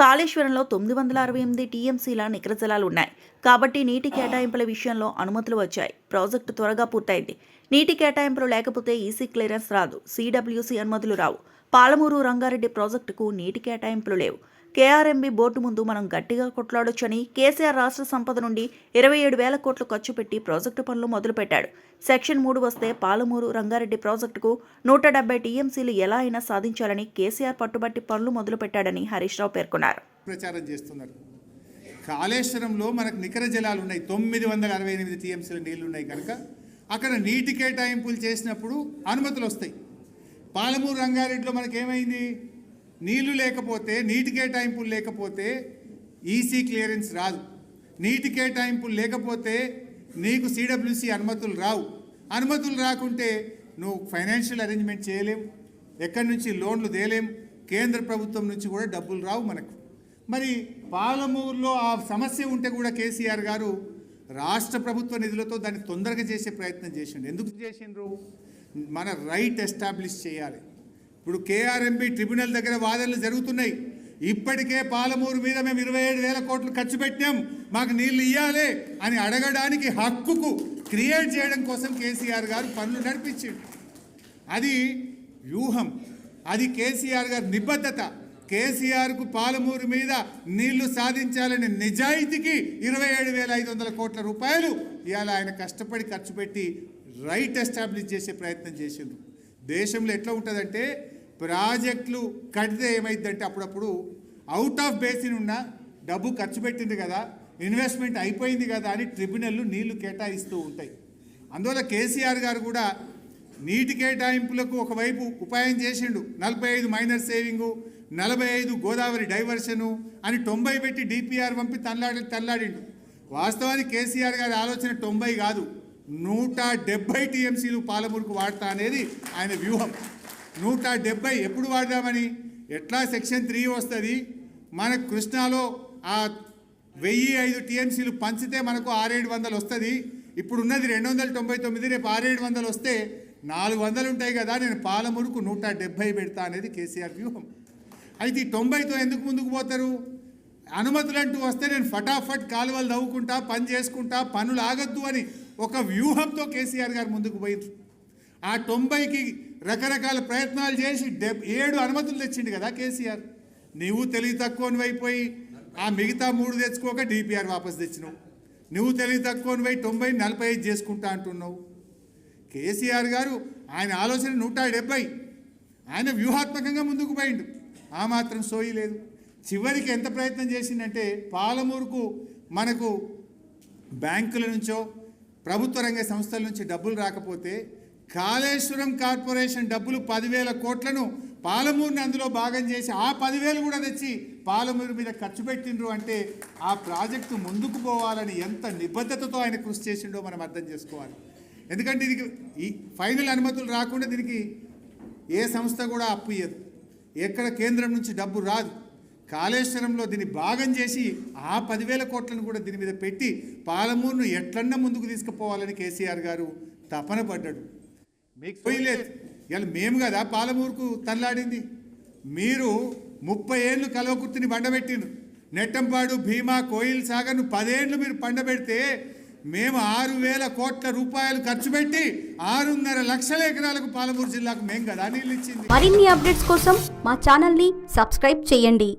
కాళేశ్వరంలో 968 టీఎంసీల నికర జలాలు ఉన్నాయి. కాబట్టి నీటి కేటాయింపుల విషయంలో అనుమతులు వచ్చాయి. ప్రాజెక్టు త్వరగా పూర్తయింది. నీటి కేటాయింపులు లేకపోతే ఈసీ క్లియరెన్స్ రాదు, సిడబ్ల్యూసీ అనుమతులు రావు. పాలమూరు రంగారెడ్డి ప్రాజెక్టుకు నీటి కేటాయింపులు లేవు. కేఆర్ఎంబీ బోర్డు ముందు మనం గట్టిగా కొట్లాడొచ్చని కేసీఆర్ రాష్ట్ర సంపద నుండి 27,000 కోట్లు ఖర్చు పెట్టి ప్రాజెక్టు పనులు మొదలుపెట్టాడు. సెక్షన్ 3 వస్తే పాలమూరు రంగారెడ్డి ప్రాజెక్టుకు 170 టీఎంసీలు ఎలా అయినా సాధించాలని కేసీఆర్ పట్టుబట్టి పనులు మొదలుపెట్టాడని హరీష్ రావు పేర్కొన్నారు. ప్రచారం చేస్తున్నారు. కాళేశ్వరంలో మనకు నికర జలాలు ఉన్నాయి, 968 టీఎంసీల నీళ్లు ఉన్నాయి కనుక అక్కడ నీటి కేటాయింపులు చేసినప్పుడు అనుమతులు వస్తాయి. పాలమూరు రంగారెడ్డిలో మనకేమైంది, నీళ్లు లేకపోతే, నీటి కేటాయింపులు లేకపోతే ఈసీ క్లియరెన్స్ రాదు. నీటి కేటాయింపులు లేకపోతే నీకు సిడబ్ల్యూసీ అనుమతులు రావు. అనుమతులు రాకుంటే నువ్వు ఫైనాన్షియల్ అరేంజ్మెంట్ చేయలేం, ఎక్కడి నుంచి లోన్లు తేలేం, కేంద్ర ప్రభుత్వం నుంచి కూడా డబ్బులు రావు మనకు. మరి పాలమూరులో ఆ సమస్య ఉంటే కూడా కేసీఆర్ గారు రాష్ట్ర ప్రభుత్వ నిధులతో దాన్ని తొందరగా చేసే ప్రయత్నం చేసిండు. ఎందుకు చేసిండ్రు? మన రైట్ ఎస్టాబ్లిష్ చేయాలి. ఇప్పుడు కేఆర్ఎంబీ ట్రిబ్యునల్ దగ్గర వాదనలు జరుగుతున్నాయి. ఇప్పటికే పాలమూరు మీద మేము 27,000 కోట్లు ఖర్చు పెట్టాం, మాకు నీళ్లు ఇవ్వాలి అని అడగడానికి హక్కుకు క్రియేట్ చేయడం కోసం కేసీఆర్ గారు పనులు నడిపించిండు. అది వ్యూహం, అది కేసీఆర్ గారి నిబద్ధత. కేసీఆర్కు పాలమూరు మీద నీళ్లు సాధించాలనే నిజాయితీకి 27,500 కోట్ల రూపాయలు ఇవాళ ఆయన కష్టపడి ఖర్చు పెట్టి రైట్ ఎస్టాబ్లిష్ చేసే ప్రయత్నం చేసిండ్రు. దేశంలో ఎట్లా ఉంటుందంటే, ప్రాజెక్టులు కడితే ఏమైందంటే అప్పుడప్పుడు అవుట్ ఆఫ్ బేసిన్ ఉన్న డబ్బు ఖర్చు పెట్టింది కదా, ఇన్వెస్ట్మెంట్ అయిపోయింది కదా అని ట్రిబ్యునల్లు నీళ్లు కేటాయిస్తూ ఉంటాయి. అందువల్ల కేసీఆర్ గారు కూడా నీటి కేటాయింపులకు ఒకవైపు ఉపాయం చేసిండు. 45 మైనర్ సేవింగు, 45 గోదావరి డైవర్షను అని 90 పెట్టి డిపిఆర్ పంపి తల్లాడిండు. వాస్తవానికి కేసీఆర్ గారి ఆలోచన 90 కాదు, 170 టీఎంసీలు పాలమూరుకు వాడతా అనేది ఆయన వ్యూహం. 170 ఎప్పుడు వాడదామని, ఎట్లా సెక్షన్ 3 వస్తుంది, మన కృష్ణాలో ఆ 1005 టీఎంసీలు పంచితే మనకు 600-700 వస్తుంది. ఇప్పుడు ఉన్నది 299, రేపు 600-700 వస్తే 400 ఉంటాయి కదా, నేను పాలమూరుకు 170 పెడతా అనేది కేసీఆర్ వ్యూహం. అయితే ఈ 90తో ఎందుకు ముందుకు పోతారు? అనుమతులు అంటూ వస్తే నేను ఫటాఫట్ కాలువలు తవ్వుకుంటా, పని చేసుకుంటా, పనులు ఆగద్దు అని ఒక వ్యూహంతో కేసీఆర్ గారు ముందుకు పోయిండ్రు. ఆ 90కి రకరకాల ప్రయత్నాలు చేసి 7 అనుమతులు తెచ్చిండు కదా కేసీఆర్. నువ్వు తెలివి తక్కువని అయిపోయి ఆ మిగతా 3 తెచ్చుకోక డిపిఆర్ వాపస్ తెచ్చినావు. నువ్వు తెలివి తక్కువని పోయి 90 45 చేసుకుంటా అంటున్నావు. కేసీఆర్ గారు ఆయన ఆలోచన 170, ఆయన వ్యూహాత్మకంగా ముందుకు పోయిండు. ఆ మాత్రం సోయి లేదు. చివరికి ఎంత ప్రయత్నం చేసిందంటే, పాలమూరుకు మనకు బ్యాంకుల నుంచో ప్రభుత్వ రంగ సంస్థల నుంచి డబ్బులు రాకపోతే కాళేశ్వరం కార్పొరేషన్ డబ్బులు 10,000 కోట్లను పాలమూరుని అందులో భాగం చేసి ఆ 10,000 కూడా తెచ్చి పాలమూరు మీద ఖర్చు పెట్టిండ్రు. అంటే ఆ ప్రాజెక్టు ముందుకు పోవాలని ఎంత నిబద్ధతతో ఆయన కృషి చేసిండో మనం అర్థం చేసుకోవాలి. ఎందుకంటే దీనికి ఈ ఫైనల్ అనుమతులు రాకుండా దీనికి ఏ సంస్థ కూడా అప్పు ఇయ్యదు, ఎక్కడ కేంద్రం నుంచి డబ్బు రాదు. కాళేశ్వరంలో దీన్ని భాగం చేసి ఆ 10,000 కోట్లను కూడా దీని మీద పెట్టి పాలమూరును ఎట్లన్నా ముందుకు తీసుకుపోవాలని కేసీఆర్ గారు తపన పడ్డాడు. మీకు పోయలేదు, ఇలా మేము కదా పాలమూరుకు తల్లాడింది. మీరు 30 ఏళ్ళు కల్వకుర్తిని బండబెట్టిండ్రు. నెట్టంపాడు, భీమా, కోయిల్ సాగర్ను 10 ఏళ్ళు మీరు పండబెడితే మేము 6,000 కోట్ల రూపాయలు ఖర్చు పెట్టి 6.5 లక్షల ఎకరాలకు పాలమూరు జిల్లాకు మేము కదా నీళ్ళు ఇచ్చింది. మరిన్ని అప్డేట్స్ కోసం మా ఛానల్ని సబ్స్క్రైబ్ చేయండి.